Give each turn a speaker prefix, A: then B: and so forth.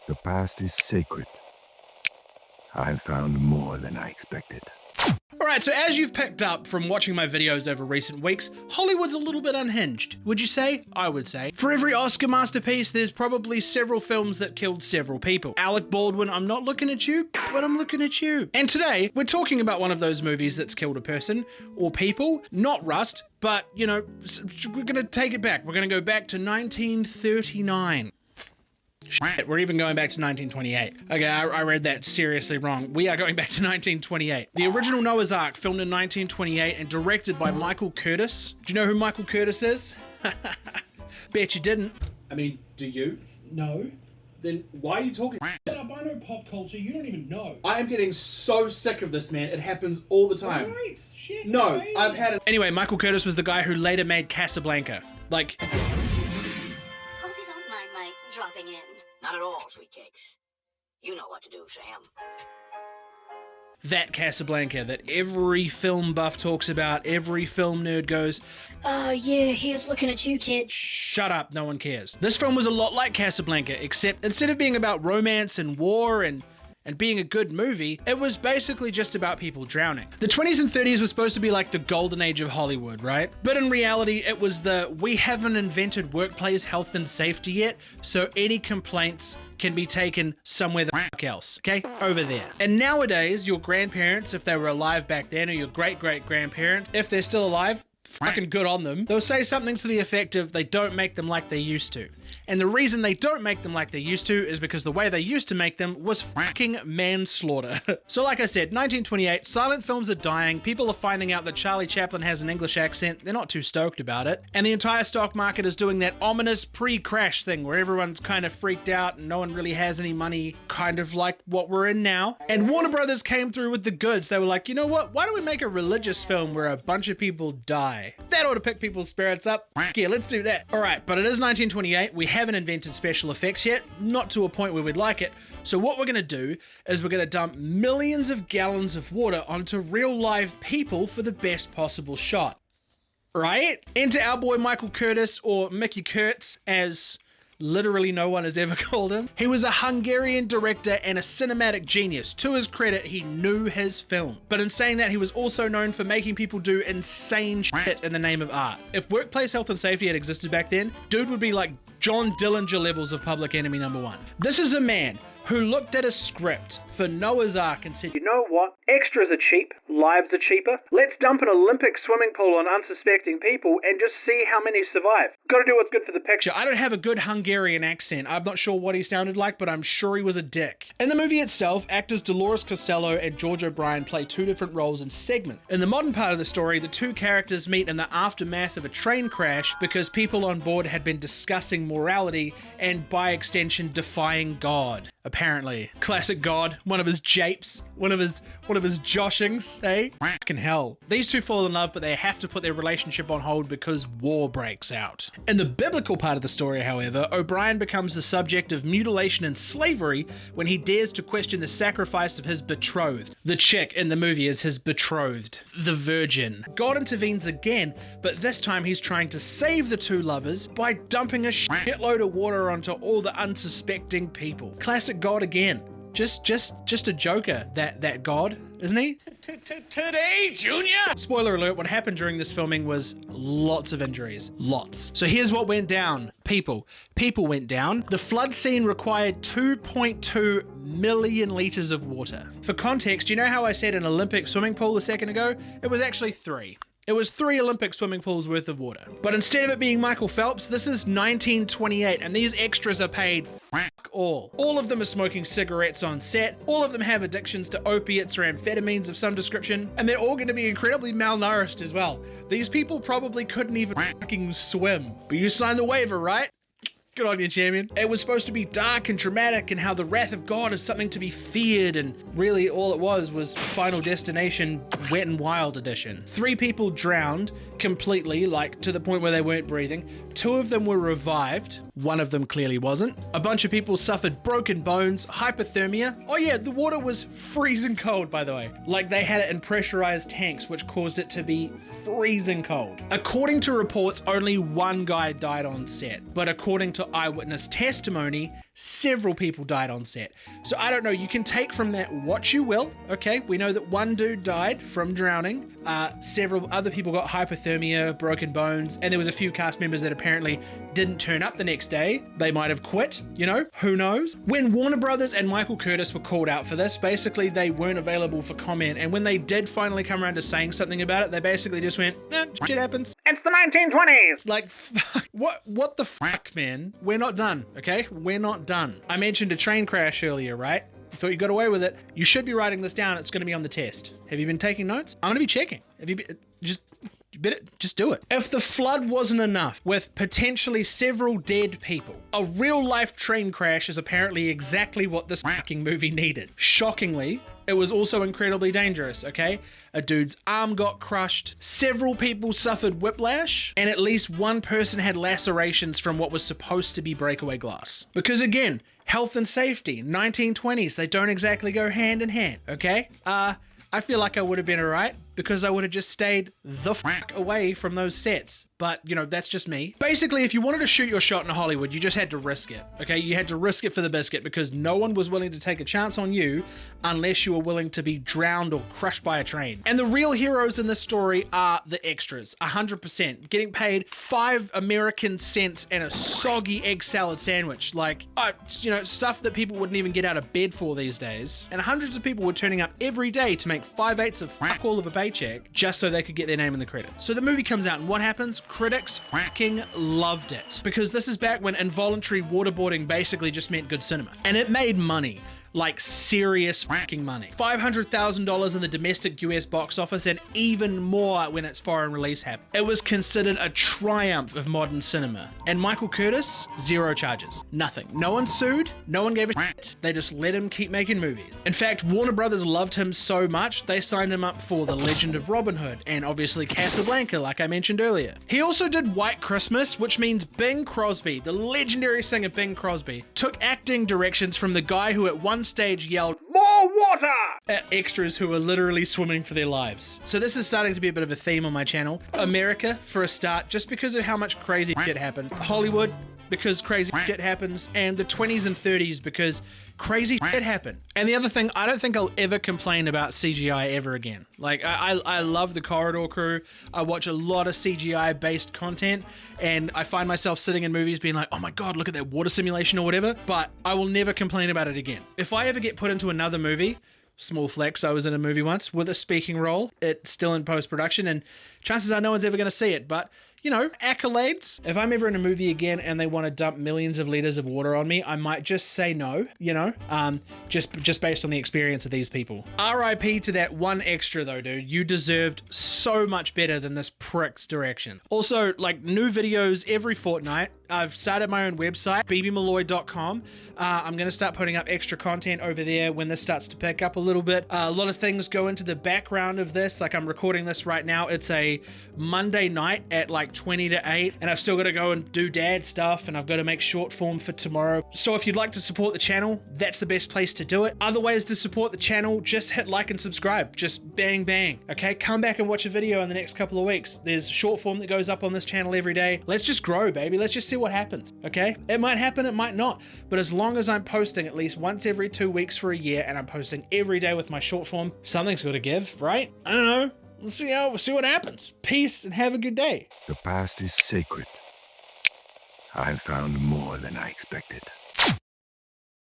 A: The past is sacred. I've found more than I expected.
B: Alright, so as you've picked up from watching my videos over recent weeks, Hollywood's a little bit unhinged. Would you say? I would say. For every Oscar masterpiece, there's probably several films that killed several people. Alec Baldwin, I'm not looking at you, but I'm looking at you. And today, we're talking about one of those movies that's killed a person, or people, not Rust, but, you know, we're gonna take it back. We're gonna go back to 1939. Shit, we're even going back to 1928. Okay, I read that seriously wrong. We are going back to 1928. The original Noah's Ark, filmed in 1928 and directed by Michael Curtis. Do you know who Michael Curtis is? Bet you didn't.
C: I mean, do you?
B: No.
C: Then why are you talking?
B: Shut up, I know pop culture, you don't even know.
C: I am getting so sick of this, man. It happens all the time.
B: Right, shit.
C: No,
B: right.
C: I've had it.
B: Anyway, Michael Curtis was the guy who later made Casablanca. Like...
D: Hope you don't mind my dropping in.
E: Not at all, sweet cakes. You know what to do, Sam.
B: that Casablanca that every film buff talks about, every film nerd goes,
D: Oh yeah, here's looking at you, kid.
B: shut up, no one cares. This film was a lot like Casablanca, except instead of being about romance and war and being a good movie, it was basically just about people drowning. The 20s and 30s was supposed to be like the golden age of Hollywood, right? But in reality, it was we haven't invented workplace health and safety yet, so any complaints can be taken somewhere the fuck else, okay? Over there. And nowadays, your grandparents, if they were alive back then, or your great-great-grandparents, if they're still alive, fucking good on them, they'll say something to the effect of they don't make them like they used to. And the reason they don't make them like they used to is because the way they used to make them was fucking manslaughter. So like I said, 1928, silent films are dying, people are finding out that Charlie Chaplin has an English accent, they're not too stoked about it, and the entire stock market is doing that ominous pre-crash thing where everyone's kind of freaked out and no one really has any money, kind of like what we're in now. And Warner Brothers came through with the goods. They were like, you know what, why don't we make a religious film where a bunch of people die? That ought to pick people's spirits up. Yeah, let's do that. Alright, but it is 1928, we haven't invented special effects yet, not to a point where we'd like it. So what we're gonna do is we're gonna dump millions of gallons of water onto real live people for the best possible shot. Right? Enter our boy Michael Curtis, or Mickey Kurtz, as literally no one has ever called him. He was a Hungarian director and a cinematic genius. To his credit, he knew his film. But in saying that, he was also known for making people do insane shit in the name of art. If workplace health and safety had existed back then, dude would be like John Dillinger levels of Public Enemy #1. This is a man who looked at a script for Noah's Ark and said, you know what? Extras are cheap, lives are cheaper. Let's dump an Olympic swimming pool on unsuspecting people and just see how many survive. Gotta do what's good for the picture. I don't have a good Hungarian accent. I'm not sure what he sounded like, but I'm sure he was a dick. In the movie itself, actors Dolores Costello and George O'Brien play two different roles in segments. In the modern part of the story, the two characters meet in the aftermath of a train crash because people on board had been discussing morality and, by extension, defying God. Apparently. Classic God, one of his japes, one of his joshings, eh? Fucking hell. These two fall in love, but they have to put their relationship on hold because war breaks out. In the biblical part of the story, however, O'Brien becomes the subject of mutilation and slavery when he dares to question the sacrifice of his betrothed. The chick in the movie is his betrothed, the virgin. God intervenes again, but this time he's trying to save the two lovers by dumping a shitload of water onto all the unsuspecting people. Classic God again. Just a joker, that God, isn't he? Today, Junior! Spoiler alert, what happened during this filming was lots of injuries. Lots. So here's what went down. People went down. The flood scene required 2.2 million liters of water. For context, you know how I said an Olympic swimming pool a second ago? It was actually 3. It was 3 Olympic swimming pools worth of water. But instead of it being Michael Phelps, this is 1928, and these extras are paid fuck all. All of them are smoking cigarettes on set, all of them have addictions to opiates or amphetamines of some description, and they're all going to be incredibly malnourished as well. These people probably couldn't even fucking swim. But you signed the waiver, right? Good on you, champion. It was supposed to be dark and dramatic and how the wrath of God is something to be feared, and really all it was Final Destination Wet and Wild edition. 3 people drowned completely, like to the point where they weren't breathing. 2 of them were revived. 1 of them clearly wasn't. A bunch of people suffered broken bones, hypothermia. Oh yeah, the water was freezing cold, by the way. Like they had it in pressurized tanks, which caused it to be freezing cold. According to reports, only 1 guy died on set, but according to eyewitness testimony, Several people died on set. So I don't know, you can take from that what you will, okay? We know that one dude died from drowning. Several other people got hypothermia, broken bones, and there was a few cast members that apparently didn't turn up the next day. They might have quit, you know, who knows? When Warner Brothers and Michael Curtis were called out for this, basically they weren't available for comment, and when they did finally come around to saying something about it, they basically just went, shit happens. It's the 1920s! Like, fuck, what the fuck, man? We're not done, okay? We're not done. I mentioned a train crash earlier, right? You thought you got away with it. You should be writing this down. It's going to be on the test. Have you been taking notes? I'm going to be checking. Have you been, just do it. If the flood wasn't enough, with potentially several dead people, a real-life train crash is apparently exactly what this fucking movie needed. Shockingly, it was also incredibly dangerous, okay? A dude's arm got crushed, several people suffered whiplash, and at least one person had lacerations from what was supposed to be breakaway glass. Because again, health and safety, 1920s, they don't exactly go hand in hand, okay? I feel like I would have been alright because I would have just stayed the fuck away from those sets. But, you know, that's just me. Basically, if you wanted to shoot your shot in Hollywood, you just had to risk it, okay? You had to risk it for the biscuit because no one was willing to take a chance on you unless you were willing to be drowned or crushed by a train. And the real heroes in this story are the extras, 100%. Getting paid 5 American cents and a soggy egg salad sandwich. Like, you know, stuff that people wouldn't even get out of bed for these days. And hundreds of people were turning up every day to make 5/8 of fuck all of a paycheck just so they could get their name in the credits. So the movie comes out and what happens? Critics fucking loved it because this is back when involuntary waterboarding basically just meant good cinema. And it made money. Like serious fucking money. $500,000 in the domestic US box office and even more when its foreign release happened. It was considered a triumph of modern cinema. And Michael Curtis, 0 charges. Nothing. No one sued, no one gave a shit. They just let him keep making movies. In fact, Warner Brothers loved him so much, they signed him up for The Legend of Robin Hood and obviously Casablanca, like I mentioned earlier. He also did White Christmas, which means Bing Crosby, the legendary singer Bing Crosby, took acting directions from the guy who at one stage yelled, "More water!" at extras who were literally swimming for their lives. So this is starting to be a bit of a theme on my channel. America, for a start, just because of how much crazy shit happened. Hollywood, because crazy shit happens. And the 20s and 30s, because crazy shit happened. And the other thing, I don't think I'll ever complain about CGI ever again. Like, I love the Corridor Crew. I watch a lot of CGI-based content, and I find myself sitting in movies being like, oh my god, look at that water simulation or whatever, but I will never complain about it again. If I ever get put into another movie, small flex, I was in a movie once with a speaking role. It's still in post-production, and chances are no one's ever going to see it, but you know, accolades. If I'm ever in a movie again and they want to dump millions of liters of water on me, I might just say no, you know, just based on the experience of these people. RIP to that one extra though, dude. You deserved so much better than this prick's direction. Also, like, new videos every fortnight. I've started my own website, bbmalloy.com. I'm going to start putting up extra content over there when this starts to pick up a little bit. A lot of things go into the background of this. Like, I'm recording this right now. It's a Monday night at like 20 to 8, and I've still got to go and do dad stuff, and I've got to make short form for tomorrow. So if you'd like to support the channel, that's the best place to do it. Other ways to support the channel, just hit like and subscribe. Just bang, bang. Okay, come back and watch a video in the next couple of weeks. There's short form that goes up on this channel every day. Let's just grow, baby. Let's just see what happens, okay? It might happen, it might not, but as long as I'm posting at least once every 2 weeks for a year and I'm posting every day with my short form, something's got to give, right? I don't know. We'll see what happens. Peace and have a good day.
A: The past is sacred. I found more than I expected.